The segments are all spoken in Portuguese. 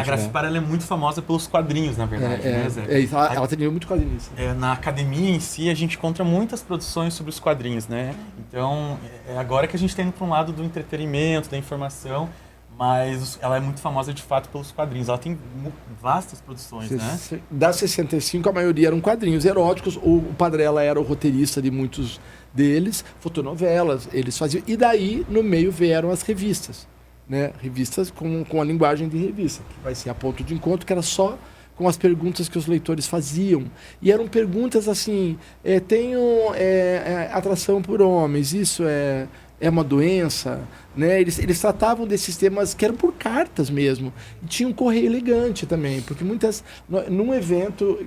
Grafipar ela é muito famosa pelos quadrinhos, na verdade, né, Zé? Ela tem muito quadrinhos. Na academia em si, a gente encontra muitas produções sobre os quadrinhos, né? Então, agora que a gente está indo para um lado do entretenimento, da informação, mas ela é muito famosa, de fato, pelos quadrinhos. Ela tem vastas produções, né? Da 65, a maioria eram quadrinhos eróticos. O Padrella era o roteirista de muitos deles, fotonovelas, eles faziam. E daí, no meio, vieram as revistas, né? Revistas com a linguagem de revista, que vai ser a ponto de encontro, que era só com as perguntas que os leitores faziam. E eram perguntas assim, tenho atração por homens, isso é uma doença, né? Eles tratavam desses temas que eram por cartas mesmo. E tinha um correio elegante também, porque num evento,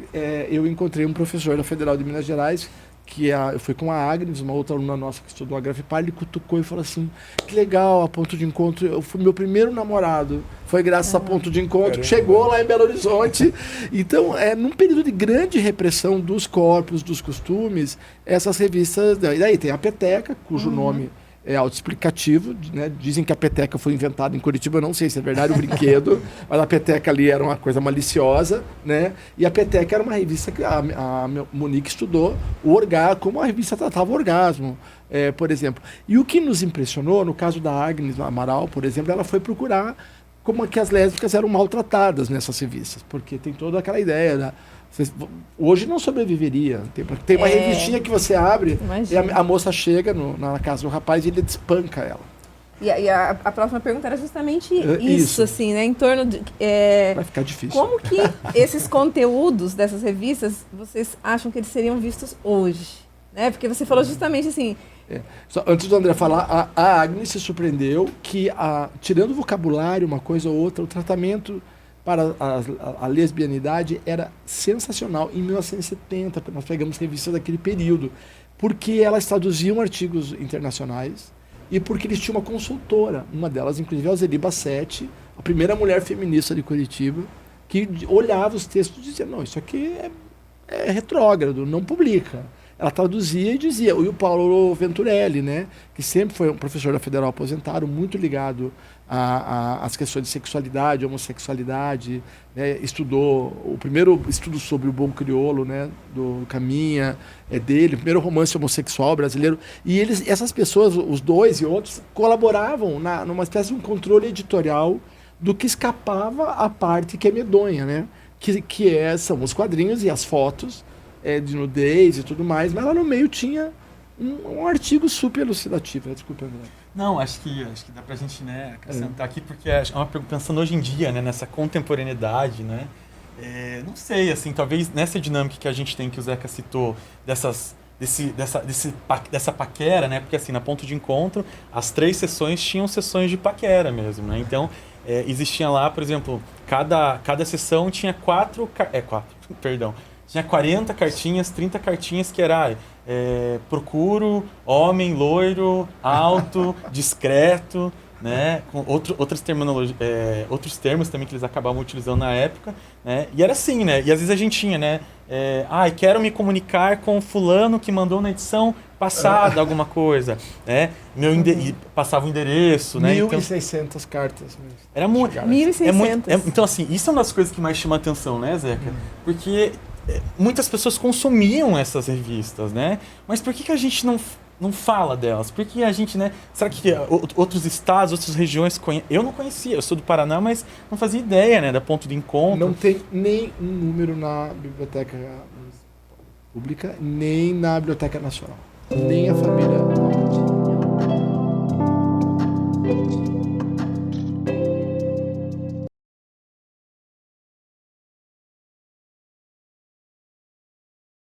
eu encontrei um professor da Federal de Minas Gerais, eu fui com a Agnes, uma outra aluna nossa que estudou a Grafipar, ele cutucou e falou assim, que legal, a Ponto de Encontro, eu fui meu primeiro namorado, foi graças a Ponto de Encontro, que chegou lá em Belo Horizonte. Então, num período de grande repressão dos corpos, dos costumes, essas revistas, e daí tem a Peteca, cujo nome é autoexplicativo, né? Dizem que a peteca foi inventada em Curitiba, eu não sei se é verdade, o brinquedo, mas a peteca ali era uma coisa maliciosa, né? E a peteca era uma revista que a Monique estudou como a revista tratava o orgasmo, por exemplo. E o que nos impressionou, no caso da Agnes Amaral, por exemplo, ela foi procurar como é que as lésbicas eram maltratadas nessas revistas, porque tem toda aquela ideia hoje não sobreviveria. Tem uma revistinha que você abre, imagina. E a moça chega na casa do rapaz e ele espanca ela. E a próxima pergunta era justamente isso, assim, né? Em torno de... Vai ficar difícil. Como que esses conteúdos dessas revistas, vocês acham que eles seriam vistos hoje? Né? Porque você falou justamente assim... Só, antes do André falar, a Agnes se surpreendeu que, tirando o vocabulário, uma coisa ou outra, o tratamento para a lesbianidade era sensacional. Em 1970, nós pegamos revistas daquele período, porque elas traduziam artigos internacionais e porque eles tinham uma consultora, uma delas, inclusive, a Alzeli Bassetti, a primeira mulher feminista de Curitiba, que olhava os textos e dizia, não, isso aqui é retrógrado, não publica. Ela traduzia e dizia. E o Paulo Venturelli, né, que sempre foi um professor da Federal aposentado, muito ligado às questões de sexualidade, homossexualidade, né, estudou o primeiro estudo sobre o bom crioulo, né, do Caminha, dele, o primeiro romance homossexual brasileiro. E essas pessoas, os dois e outros, colaboravam numa espécie de um controle editorial do que escapava à parte que é medonha, né, são os quadrinhos e as fotos, de nudez e tudo mais, mas lá no meio tinha um artigo super elucidativo. Desculpa, André. Não, acho que dá pra gente, né, acrescentar aqui, porque é uma pergunta, pensando hoje em dia, né, nessa contemporaneidade, né, não sei, assim, talvez nessa dinâmica que a gente tem, que o Zeca citou, dessa paquera, né, porque assim, na Ponto de Encontro, as 3 sessões tinham sessões de paquera mesmo, né, então existia lá, por exemplo, cada sessão tinha tinha 40 cartinhas, 30 cartinhas que era procuro, homem, loiro, alto, discreto, né? Com outros termos também que eles acabavam utilizando na época, né? E era assim, né? E às vezes a gente tinha, né? Quero me comunicar com fulano que mandou na edição passada alguma coisa, né? E passava o endereço, né? 1.600 cartas. Era muito. 1.600. Então, assim, isso é uma das coisas que mais chama a atenção, né, Zeca? Porque muitas pessoas consumiam essas revistas, né? Mas por que a gente não fala delas? Por que a gente, né? Será que outros estados, outras regiões conhecem? Eu não conhecia, eu sou do Paraná, mas não fazia ideia, né, da Ponto de Encontro. Não tem nem um número na Biblioteca Pública, nem na Biblioteca Nacional. Nem a família.